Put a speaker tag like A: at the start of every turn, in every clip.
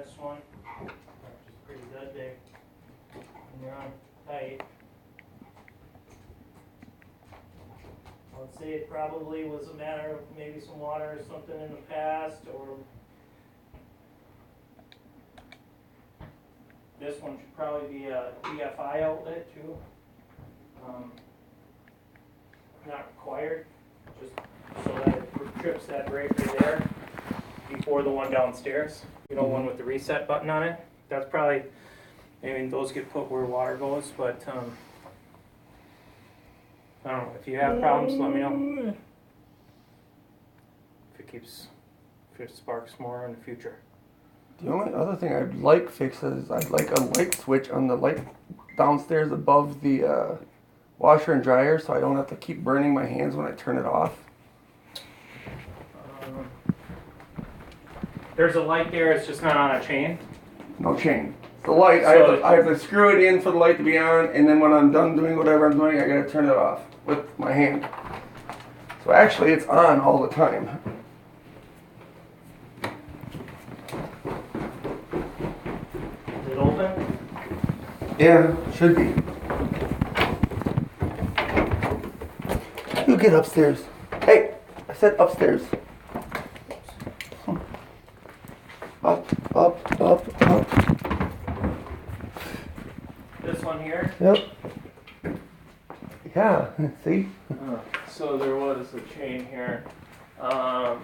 A: this one, which is pretty good there. And they're on tight. I would say it probably was a matter of maybe some water or something in the past, or this one should probably be a EFI outlet too. Not required, just so that it trips that breaker there before the one downstairs. You know, one with the reset button on it. That's probably, I mean, those get put where water goes, but I don't know. If you have problems, let me know. If it sparks more in the future.
B: The only other thing I'd like fixed is I'd like a light switch on the light downstairs above the washer and dryer, so I don't have to keep burning my hands when I turn it off.
A: There's a light there, it's just not on a chain.
B: No chain. The light,
A: So
B: I have to screw it in for the light to be on, and then when I'm done doing whatever I'm doing, I gotta turn it off with my hand. So actually, it's on all the time.
A: Is it open?
B: Yeah, should be. You get upstairs. Hey, I said upstairs. Up.
A: This one here?
B: Yep. Yeah, see?
A: So there was a chain here.
B: I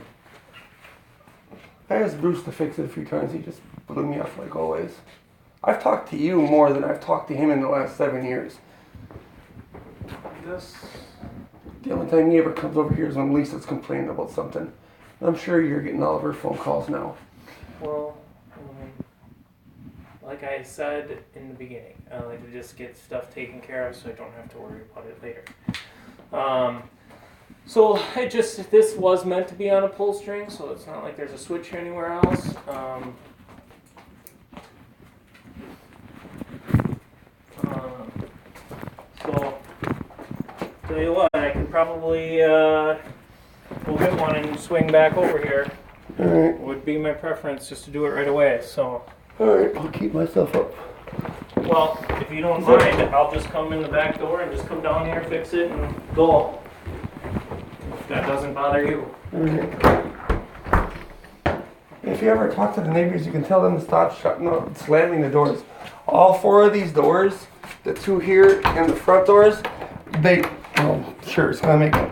B: asked Bruce to fix it a few times. He just blew me off like always. I've talked to you more than I've talked to him in the last 7 years. The only time he ever comes over here is when Lisa's complaining about something. I'm sure you're getting all of her phone calls now.
A: Well, like I said in the beginning, I like to just get stuff taken care of so I don't have to worry about it later. So this was meant to be on a pull string, so it's not like there's a switch anywhere else. So, tell you what, I can probably we'll get one and swing back over here.
B: Alright.
A: Would be my preference just to do it right away. So,
B: Alright, I'll keep myself up.
A: well, if you don't mind, I'll just come in the back door and just come down here, fix it, and go. If that doesn't bother you.
B: Alright. If you ever talk to the neighbors, you can tell them to stop slamming the doors. All 4 of these doors, the 2 here and the front doors, sure, it's gonna make it.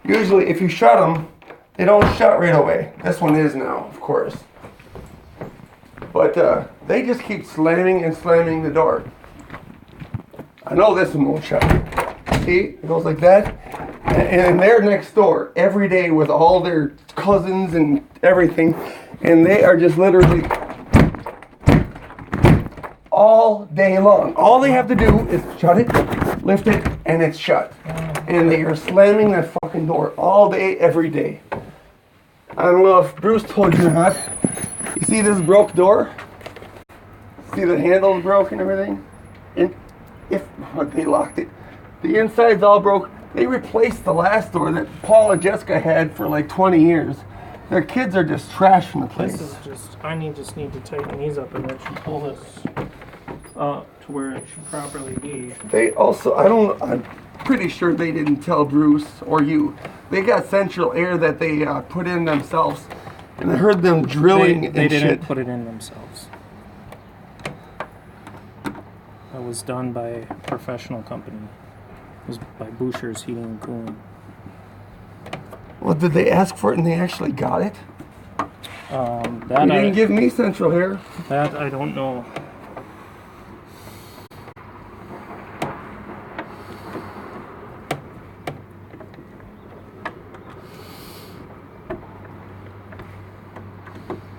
B: Usually, if you shut them, they don't shut right away. This one is now, of course. But they just keep slamming and slamming the door. I know this one won't shut. See, it goes like that. And they're next door every day with all their cousins and everything. And they are just literally all day long. All they have to do is shut it, lift it, and it's shut. And they are slamming that fucking door all day, every day. I don't know if Bruce told you or not. You see this broke door? See the handle's broke and everything? And they locked it. The inside's all broke. They replaced the last door that Paul and Jessica had for like 20 years. Their kids are just trashing the place.
A: This is just, I just need to tighten these up and it should pull this to where it should properly be.
B: They also, I'm pretty sure they didn't tell Bruce or you. They got central air that they put in themselves. And I heard them drilling and shit.
A: They didn't put it in themselves. That was done by a professional company. It was by Boucher's Heating and Cooling.
B: Well, did they ask for it and they actually got it?
A: That
B: You didn't give me central air.
A: That I don't know.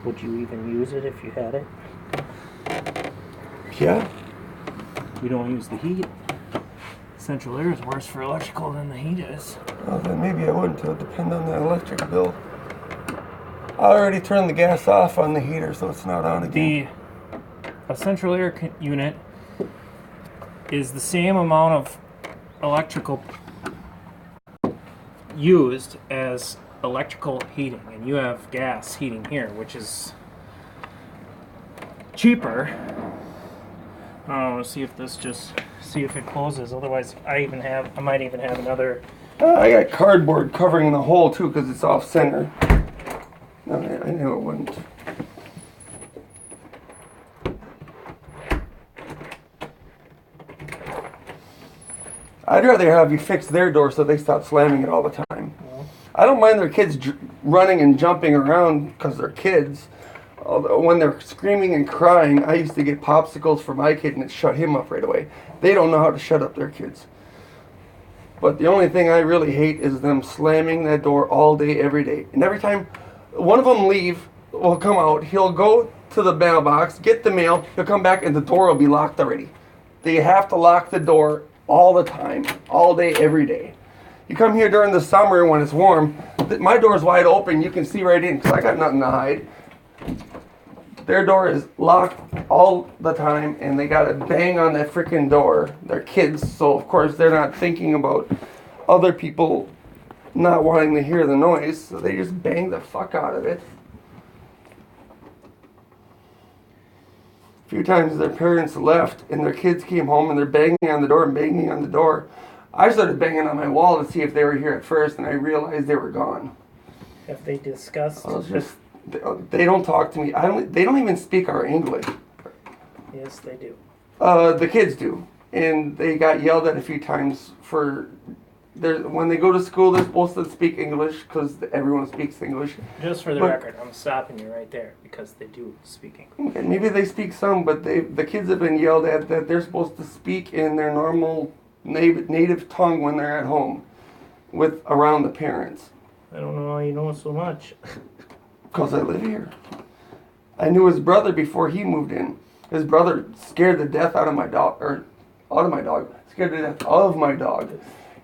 A: Would you even use it if you had it?
B: Yeah.
A: We don't use the heat. Central air is worse for electrical than the heat is.
B: Well, then maybe I wouldn't. It would depend on the electric bill. I already turned the gas off on the heater, so it's not on again.
A: A central air unit is the same amount of electrical used as electrical heating, and you have gas heating here, which is cheaper. See if it closes. Otherwise, I might even have another.
B: I got cardboard covering the hole too because it's off center. No, I knew it wouldn't. I'd rather have you fix their door so they stop slamming it all the time. I don't mind their kids running and jumping around because they're kids. Although when they're screaming and crying, I used to get popsicles for my kid and it shut him up right away. They don't know how to shut up their kids. But the only thing I really hate is them slamming that door all day, every day. And every time one of them will come out, he'll go to the mailbox, get the mail, he'll come back and the door will be locked already. They have to lock the door all the time, all day, every day. You come here during the summer when it's warm, my door's wide open, you can see right in because I got nothing to hide. Their door is locked all the time and they gotta bang on that freaking door. They're kids, so of course they're not thinking about other people not wanting to hear the noise, so they just bang the fuck out of it. A few times their parents left and their kids came home and they're banging on the door and banging on the door. I started banging on my wall to see if they were here at first and I realized they were gone.
A: Have they discussed?
B: They don't talk to me. They don't even speak our English.
A: Yes, they do.
B: The kids do. And they got yelled at a few times for... When they go to school, they're supposed to speak English because everyone speaks English.
A: Just for the record, I'm stopping you right there because they do speak English.
B: Okay, maybe they speak some, but the kids have been yelled at that they're supposed to speak in their normal native tongue when they're at home around the parents.
A: I don't know how you know so much.
B: Because I live here. I knew his brother before he moved in. His brother scared the death out of my dog. Scared the death of my dog.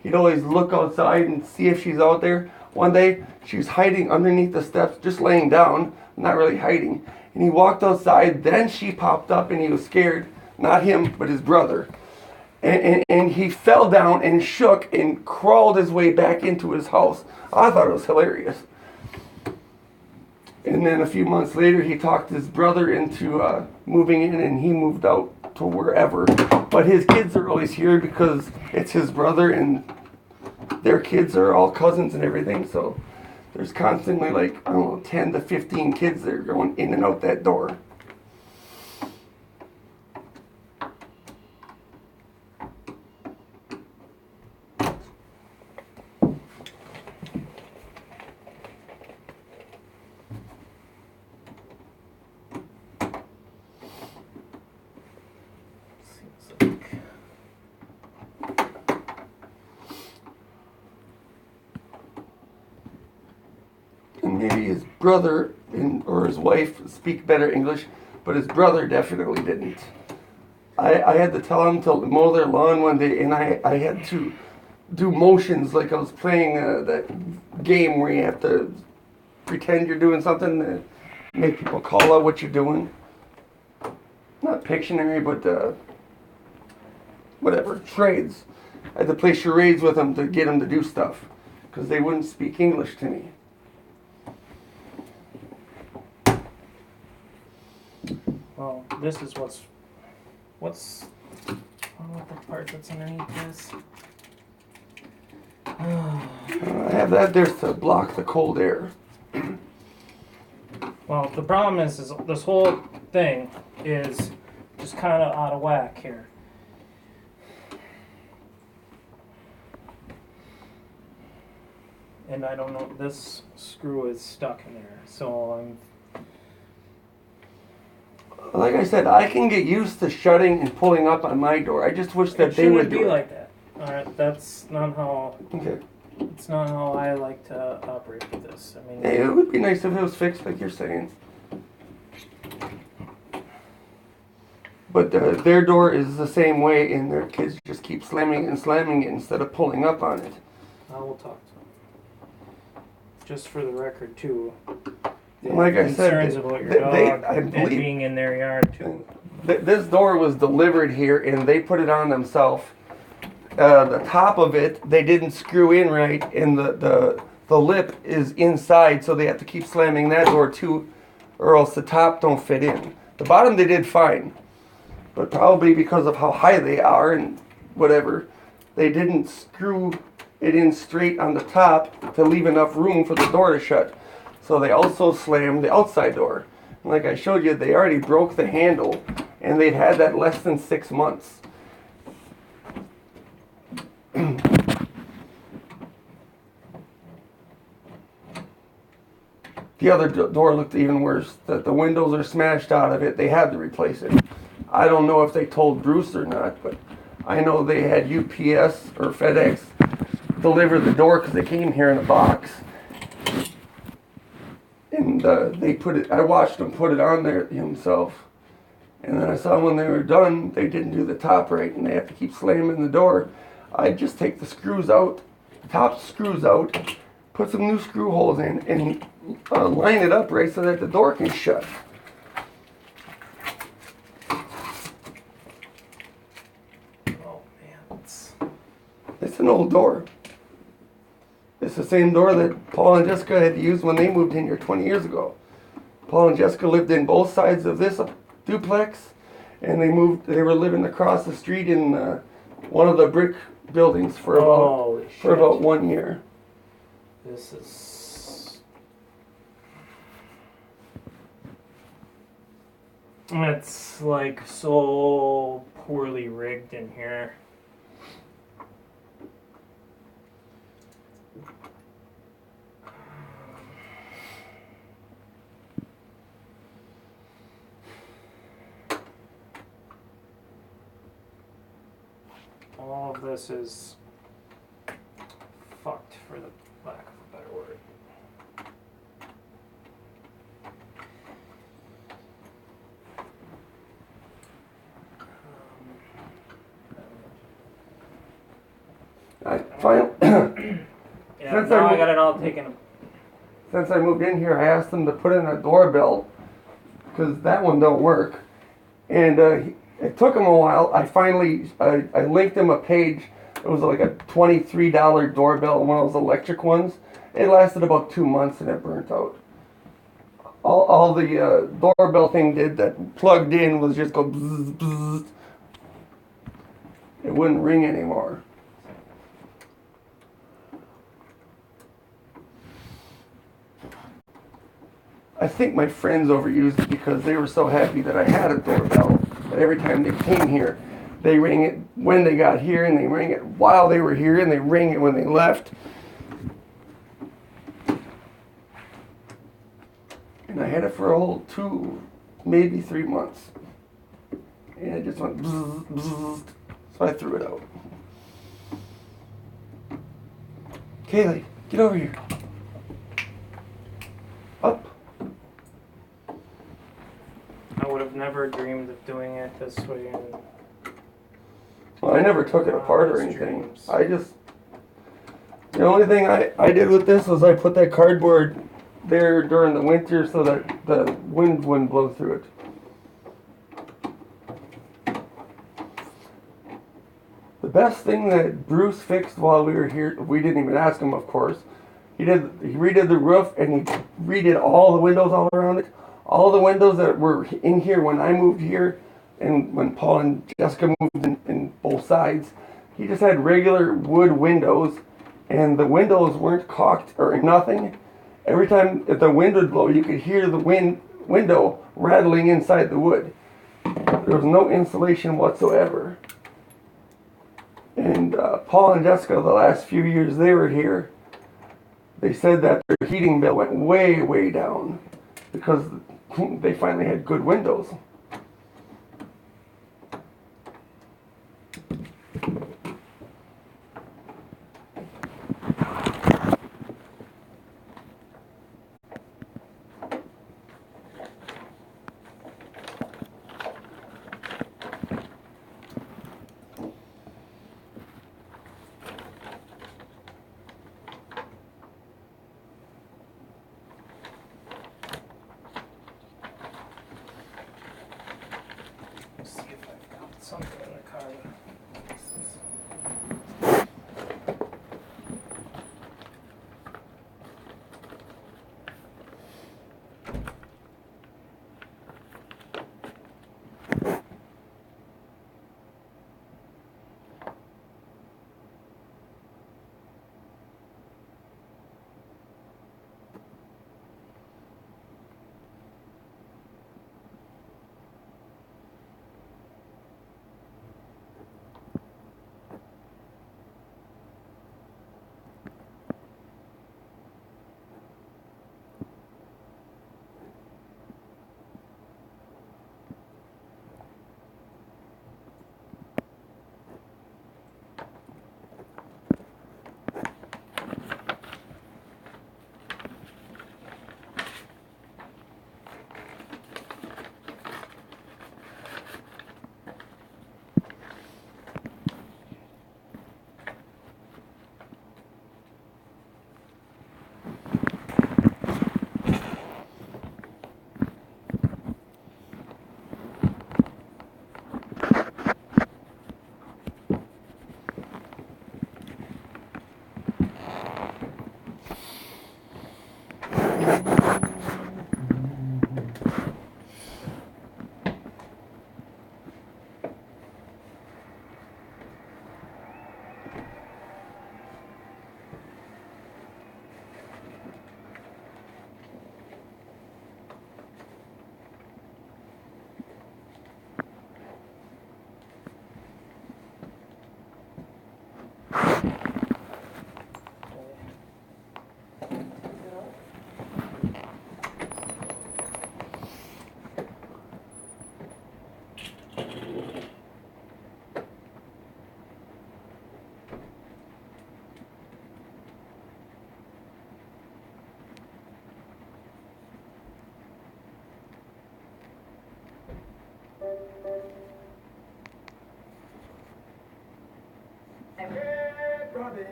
B: He'd always look outside and see if she's out there. One day, she was hiding underneath the steps, just laying down, not really hiding. And he walked outside, then she popped up and he was scared. Not him, but his brother. And he fell down and shook and crawled his way back into his house. I thought it was hilarious. And then a few months later, he talked his brother into moving in, and he moved out to wherever. But his kids are always here because it's his brother, and their kids are all cousins and everything. So there's constantly 10 to 15 kids that are going in and out that door. Maybe his brother or his wife speak better English, but his brother definitely didn't. I had to tell him to mow their lawn one day, and I had to do motions like I was playing that game where you have to pretend you're doing something to make people call out what you're doing. Not Pictionary, but whatever, charades. I had to play charades with them to get them to do stuff because they wouldn't speak English to me.
A: Well, this is what's the part that's underneath this?
B: I have that there to block the cold air.
A: Well, the problem is this whole thing is just kind of out of whack here. And I don't know, this screw is stuck in there, so
B: like I said, I can get used to shutting and pulling up on my door. I just wish that they would do it.
A: It shouldn't be like that. Alright, that's not how...
B: Okay.
A: It's not how I like to operate with this. I mean...
B: Hey, it would be nice if it was fixed like you're saying. But their door is the same way, and their kids just keep slamming and slamming it instead of pulling up on it.
A: I will talk to them. Just for the record, too.
B: Like I said,
A: concerns about your dog and being in their yard too.
B: This door was delivered here, and they put it on themselves. The top of it, they didn't screw in right, and the lip is inside, so they have to keep slamming that door too, or else the top don't fit in. The bottom they did fine, but probably because of how high they are and whatever, they didn't screw it in straight on the top to leave enough room for the door to shut. So they also slammed the outside door. And like I showed you, they already broke the handle, and they'd had that less than 6 months. The other door looked even worse. The windows are smashed out of it. They had to replace it. I don't know if they told Bruce or not, but I know they had UPS or FedEx deliver the door because they came here in a box. And they put it, I watched them put it on there himself. And then I saw when they were done, they didn't do the top right and they have to keep slamming the door. I just take the screws out, the top screws out, put some new screw holes in, and line it up right so that the door can shut.
A: Oh man,
B: It's an old door. It's the same door that Paul and Jessica had to use when they moved in here 20 years ago. Paul and Jessica lived in both sides of this duplex, and they were living across the street in one of the brick buildings for about 1 year.
A: This is... It's like so poorly rigged in here. All of this is fucked, for the lack of a better word.
B: I finally,
A: Yeah, now I got it all taken.
B: since I moved in here, I asked them to put in a doorbell because that one don't work, and it took them a while. I linked them a page. It was like a $23 doorbell, one of those electric ones. It lasted about 2 months and it burnt out. All the doorbell thing did that plugged in was just go bzz, bzz. It wouldn't ring anymore. I think my friends overused it because they were so happy that I had a doorbell. But every time they came here, they rang it when they got here, and they rang it while they were here, and they rang it when they left. And I had it for a whole 2, maybe 3 months. And it just went bzzz, bzzz. So I threw it out. Kaylee, get over here. Up.
A: I would have never dreamed of doing it this way. And
B: Well, I never took it apart or anything. The only thing I did with this was I put that cardboard there during the winter so that the wind wouldn't blow through it. The best thing that Bruce fixed while we were here, we didn't even ask him, of course. He redid the roof and he redid all the windows all around it. All the windows that were in here when I moved here and when Paul and Jessica moved in both sides, he just had regular wood windows, and the windows weren't caulked or nothing. Every time the wind would blow, you could hear the window rattling inside the wood. There was no insulation whatsoever. And Paul and Jessica, the last few years they were here, they said that their heating bill went way, way down because they finally had good windows.
A: let's see if I've got something in the car.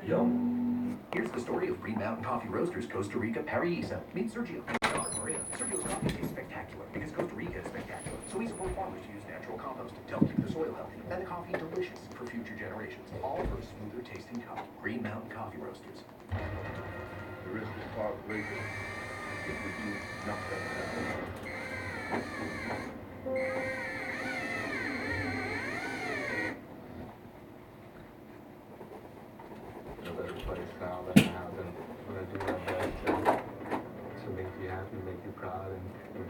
C: Yum. Here's the story of Green Mountain Coffee Roasters, Costa Rica, Paraíso. Meet Sergio. Maria. Sergio's coffee tastes spectacular because Costa Rica is spectacular. So we support farmers to use natural compost to help keep the soil healthy and the coffee delicious for future generations. All for a smoother tasting cup. Green Mountain Coffee Roasters.
D: The rest of the population, it would do nothing.
E: A better place now than it has, and we're gonna do our best to make you happy, make you proud, and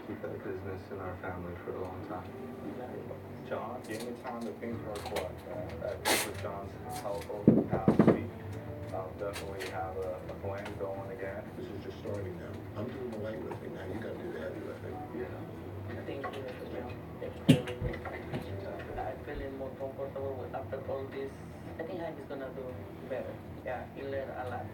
E: keep that business in our family for a long time. John, the only time that things work well, I think with John's help over the past week, I'll definitely have a plan going again.
D: This is just starting now. I'm doing the light lifting now. You gotta do the heavy lifting.
E: Yeah.
F: Thank you, I feel more comfortable after all this. I think I'm just gonna do better. Yeah, he learned a lot.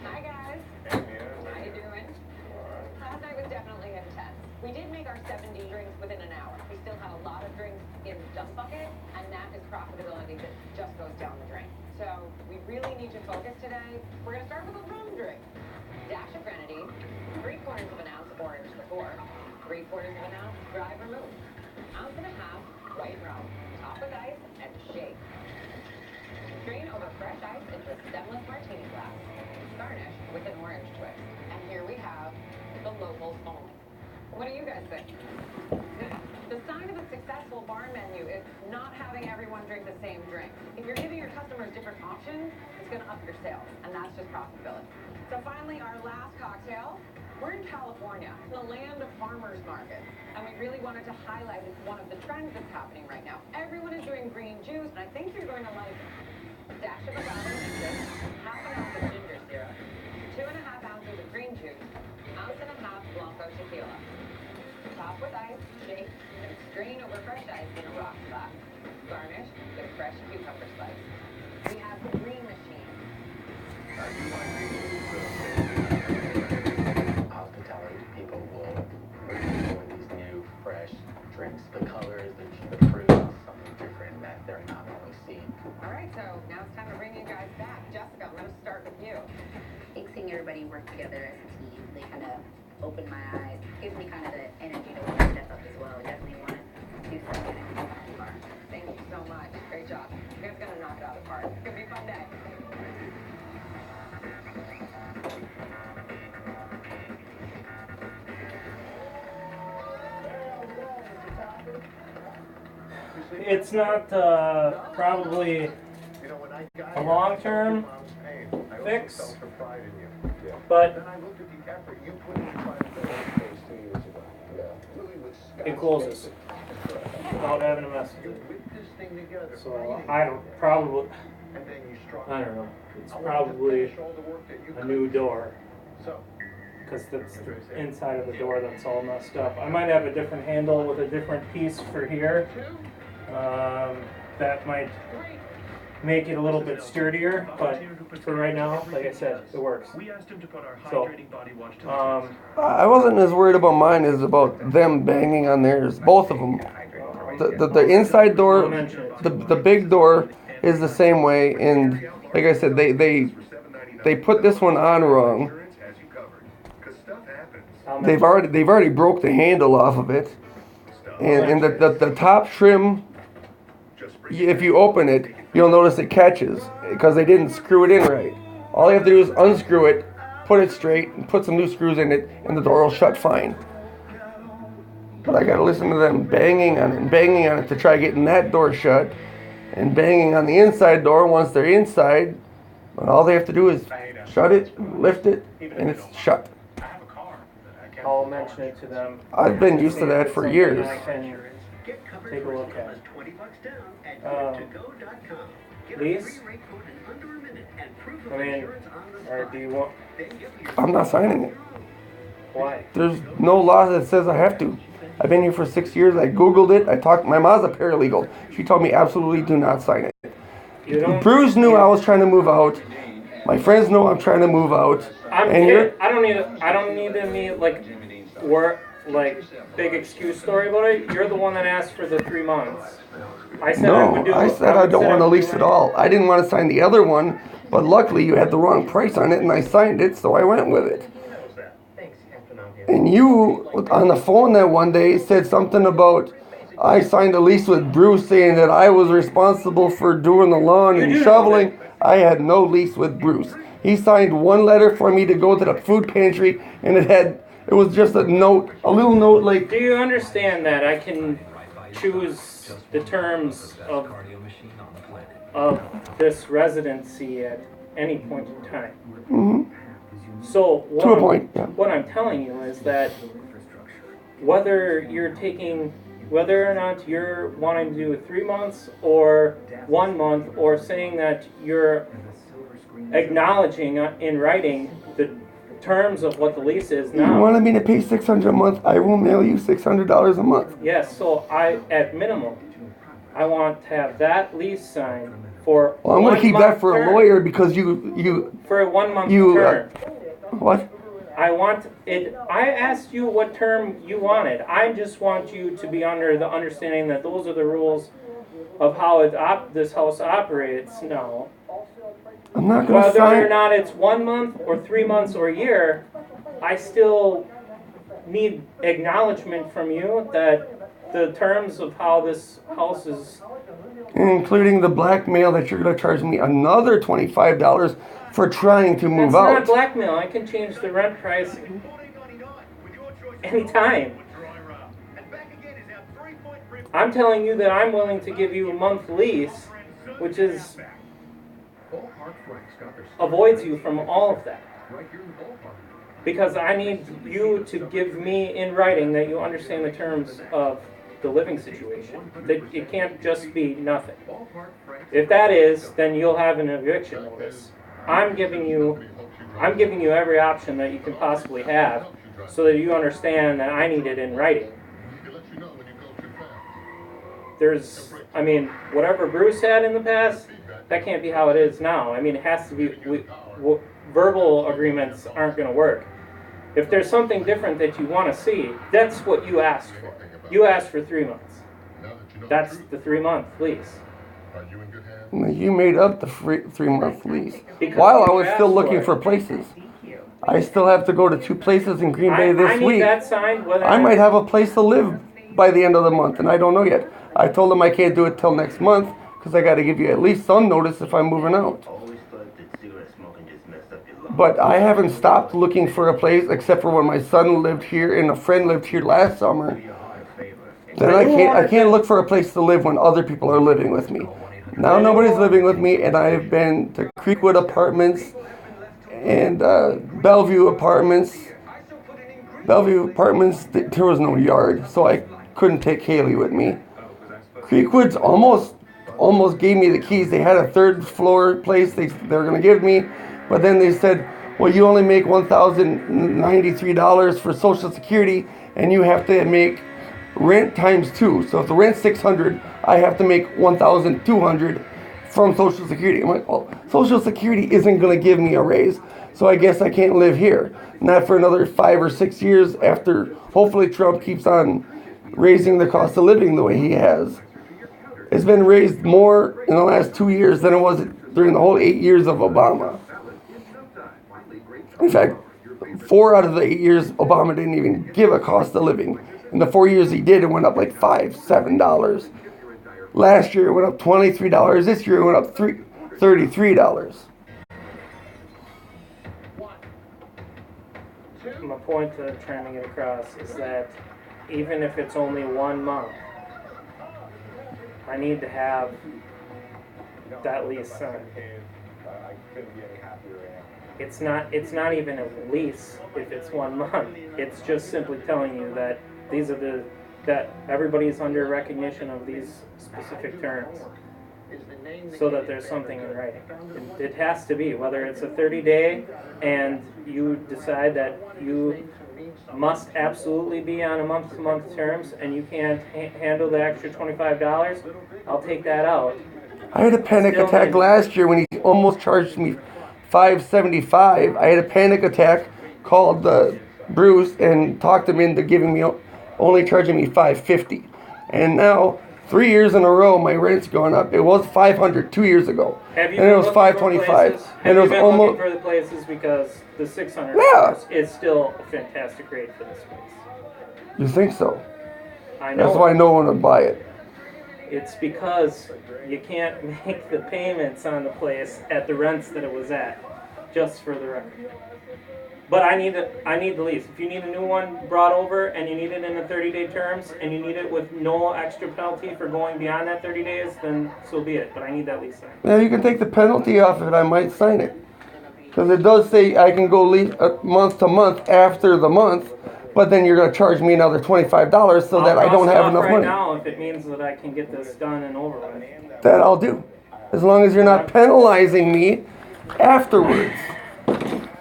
G: Hi guys.
E: Hey, Mia.
G: How you doing? Last night was definitely intense. We did make our 70 drinks within an hour. We still have a lot of drinks in the dump bucket, and that is profitability that just goes down the drain. So we really need to focus today. We're gonna start with a rum drink. Dash of grenadine, 3/4 of an ounce orange liqueur, 3/4 of an ounce dry vermouth, ounce and a half white rum, top with ice, and shake. Strain over fresh ice into a stemless martini glass. Garnish with an orange twist. And here we have the locals only. What do you guys think? The sign of a successful bar menu is not having everyone drink the same drink. If you're giving your customers different options, it's going to up your sales, and that's just profitability. So finally, our last cocktail. We're in California, the land of farmers markets, and we really wanted to highlight one of the trends that's happening right now. Everyone is doing green juice, and I think you're going to like it. A dash of agave juice, half an ounce of ginger syrup, 2.5 ounces of green juice, ounce and a half Blanco tequila. Top with ice, shake, and strain over fresh ice in a rock glass. Garnish with fresh cucumber slice. We have the green machine.
H: Hospitality people will enjoy these new, fresh drinks. The colors, the fruits, something different that they're not always seeing.
G: All right, so now it's time to bring you guys back. Jessica, I'm going to start with you.
I: I think seeing everybody work together as a team, they kind of open my eyes, gives me kind of the energy to want to step up as well. I definitely want to do something in the bar.
G: Thank you so much. Great job. You guys are going to knock it out of the park. It's going to be a fun day.
A: It's not probably a long-term fix, but it closes without having to mess with it. So I don't know. It's probably a new door, because that's the inside of the door that's all messed up. I might have a different handle with a different piece for here. That might make it a little bit sturdier, but for right now, like I said, it works. So,
B: I wasn't as worried about mine as about them banging on theirs. Both of them. The inside door, the big door is the same way, and like I said, they put this one on wrong. They've already broke the handle off of it, and the top trim. If you open it, you'll notice it catches because they didn't screw it in right. All you have to do is unscrew it, put it straight, and put some new screws in it, and the door will shut fine. But I gotta listen to them banging on it and banging on it to try getting that door shut, and banging on the inside door once they're inside. And all they have to do is shut it, lift it, and it's shut.
A: I'll mention it to them.
B: I've been used to that for years.
A: I can take a look at. Lease? I mean, or do you want?
B: I'm not signing it.
A: Why?
B: There's no law that says I have to. I've been here for 6 years. I Googled it. My mom's a paralegal. She told me absolutely do not sign it.
A: You don't?
B: Bruce knew I was trying to move out, My friends know I'm trying to move out.
A: I'm
B: And
A: kidding. I don't need any like big excuse story about it. You're the one that asked for the 3 months. I said I would
B: No,
A: do.
B: I said I
A: would
B: don't
A: sit
B: want to
A: up-
B: lease at all. I didn't want to sign the other one, but luckily you had the wrong price on it and I signed it, so I went with it. And you, on the phone that one day, said something about I signed a lease with Bruce saying that I was responsible for doing the lawn
A: You
B: and
A: do know
B: shoveling. I had no lease with Bruce. He signed one letter for me to go to the food pantry, and it was just a note, a little note like,
A: Do you understand that I can choose the terms of this residency at any point in time?
B: mm-hmm,
A: So
B: to a point, yeah.
A: what I'm telling you is that whether or not you're wanting to do 3 months or 1 month, or saying that you're acknowledging in writing the terms of what the lease is
B: You
A: now.
B: wanted me to pay $600 a month, I will mail you $600 a month.
A: Yes, so at minimum, I want to have that lease signed for.
B: Well, I'm going to keep that for
A: term.
B: a lawyer because you,
A: For a 1 month
B: you,
A: term.
B: what?
A: I want it. I asked you what term you wanted. I just want you to be under the understanding that those are the rules of how this house operates now.
B: I'm not going to
A: Whether
B: sign.
A: or not it's 1 month or 3 months or a year, I still need acknowledgement from you that the terms of how this house is.
B: Including the blackmail that you're going to charge me another $25 for trying to move
A: That's
B: out.
A: not blackmail. I can change the rent price anytime. I'm telling you that I'm willing to give you a month lease, which is avoids you from all of that. Because I need you to give me in writing that you understand the terms of the living situation. That it can't just be nothing. If that is, then you'll have an eviction notice. I'm giving you every option that you can possibly have, so that you understand that I need it in writing. Whatever Bruce had in the past, that can't be how it is now. I mean, it has to be. Verbal agreements aren't going to work. If there's something different that you want to see, that's what you asked for. You asked for 3 months. That's the 3-month lease.
B: You made up the 3-month lease.
A: Because
B: While I
A: you
B: was
A: asked
B: still
A: for
B: looking
A: it.
B: for places. I still have to go to 2 places in Green Bay
A: I
B: this
A: need
B: week.
A: that signed.
B: I might have a place to live by the end of the month, and I don't know yet. I told them I can't do it till next month because I got to give you at least some notice if I'm moving out. But I haven't stopped looking for a place except for when my son lived here and a friend lived here last summer. Then I can't look for a place to live when other people are living with me. Now nobody's living with me, and I've been to Creekwood Apartments and Bellevue Apartments. Bellevue Apartments, there was no yard, so I couldn't take Haley with me. Creekwood's almost gave me the keys. They had a 3rd floor place they were going to give me, but then they said, well, you only make $1,093 for Social Security, and you have to make rent times 2. So if the rent's $600, I have to make $1,200 from Social Security. I'm like, well, Social Security isn't going to give me a raise, so I guess I can't live here. Not for another 5 or 6 years after hopefully Trump keeps on raising the cost of living the way he has. It's been raised more in the last 2 years than it was during the whole 8 years of Obama. In fact, 4 out of the 8 years, Obama didn't even give a cost of living. In the 4 years he did, it went up like $5, $7. Last year it went up $23. This year it went up $33.
A: My point that I'm trying to get across is that even if it's only 1 month, I need to have that lease signed. It's not even a lease if it's 1 month. It's just simply telling you that that everybody's under recognition of these specific terms, so that there's something in writing. It has to be, whether it's a 30-day and you decide that you must absolutely be on a month-to-month terms and you can't handle the extra $25, I'll take that out.
B: I had a panic attack last year when he almost charged me $575. I had a panic attack, called Bruce and talked him into giving me only charging me $550. And now 3 years in a row my rent's going up. It was $500 2 years ago.
A: Have you
B: And it
A: been
B: was
A: looking for
B: $525.
A: places?
B: And
A: Have
B: it
A: you
B: was
A: been
B: almost
A: looking for the places because the $600
B: Yeah.
A: is still a fantastic rate for this place.
B: You think so?
A: I know.
B: That's why no one would buy it.
A: It's because you can't make the payments on the place at the rents that it was at, just for the record. But I need the lease. If you need a new one brought over and you need it in the 30-day terms and you need it with no extra penalty for going beyond that 30 days, then so be it. But I need that lease signed.
B: Yeah, you can take the penalty off it. I might sign it. Because it does say I can go lease month to month after the month, but then you're going to charge me another $25 so that I don't have enough
A: right
B: money.
A: now if it means that I can get this done and over with.
B: That I'll do. As long as you're not penalizing me afterwards.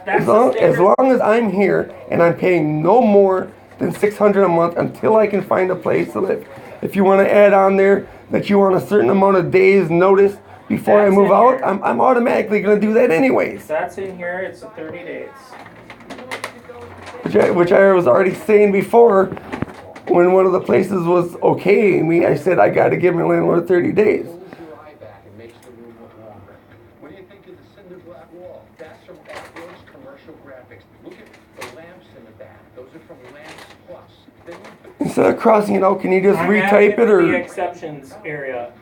A: That's
B: As long as I'm here and I'm paying no more than $600 a month until I can find a place so that if you want to add on there that you want a certain amount of days notice before I
A: That's
B: move
A: in
B: out,
A: here.
B: I'm automatically going to do that anyways.
A: That's in here. It's 30 days.
B: Which I was already saying before when one of the places was okaying me. I said I got to give my landlord 30 days.
C: Your eye back and makes the room look longer. What do you think of the cinder block wall? That's from Landlord's commercial graphics. Look at the lamps in the back. Those are from Lamps Plus. Then you put
B: Instead of crossing it out, can you just
A: I'm
B: retype
A: asking
B: it
A: for the
B: or?
A: exceptions area.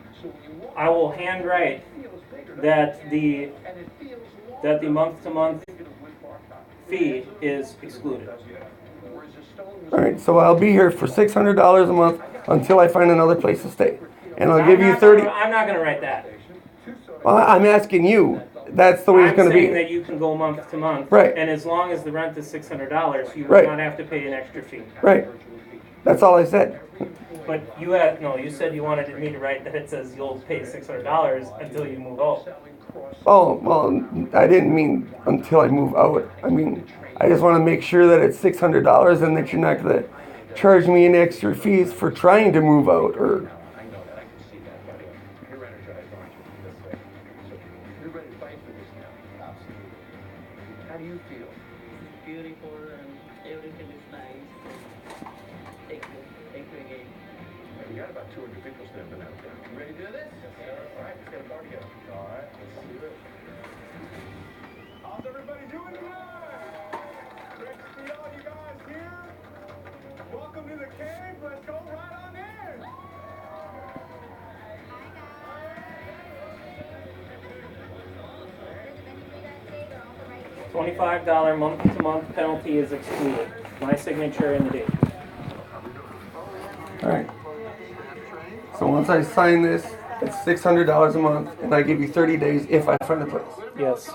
A: I will handwrite that the month-to-month fee is excluded.
B: All right, so I'll be here for $600 a month until I find another place to stay, and I'll give you 30.
A: I'm not gonna write that.
B: Well, I'm asking you. That's the way it's going to
A: I'm saying
B: be.
A: that you can go month to month.
B: Right.
A: And as long as the rent is $600, you will
B: Right.
A: not have to pay an extra fee.
B: Right. That's all I said.
A: But you said you wanted me to write that it says you'll pay $600 until you move out.
B: Oh, well, I didn't mean until I move out. I mean, I just want to make sure that it's $600 and that you're not going to charge me any extra fees for trying to move out or.
C: I know that. I can see that, buddy. You're energized, aren't you? This way. So you're ready to fight for this now. Absolutely. How do you feel?
F: Beautiful and everything is nice. Thank you again.
C: You got about 200 people standing out there. You ready to do this? Yes, sir. All right, let's get a party going. All right, let's do it.
D: How's everybody doing tonight? Great to see all you guys here. Welcome to the cave. Let's go right on in.
A: $25 month-to-month penalty is excluded. My signature and the date.
B: All right. So once I sign this, it's $600 a month, and I give you 30 days if I find a place.
A: Yes.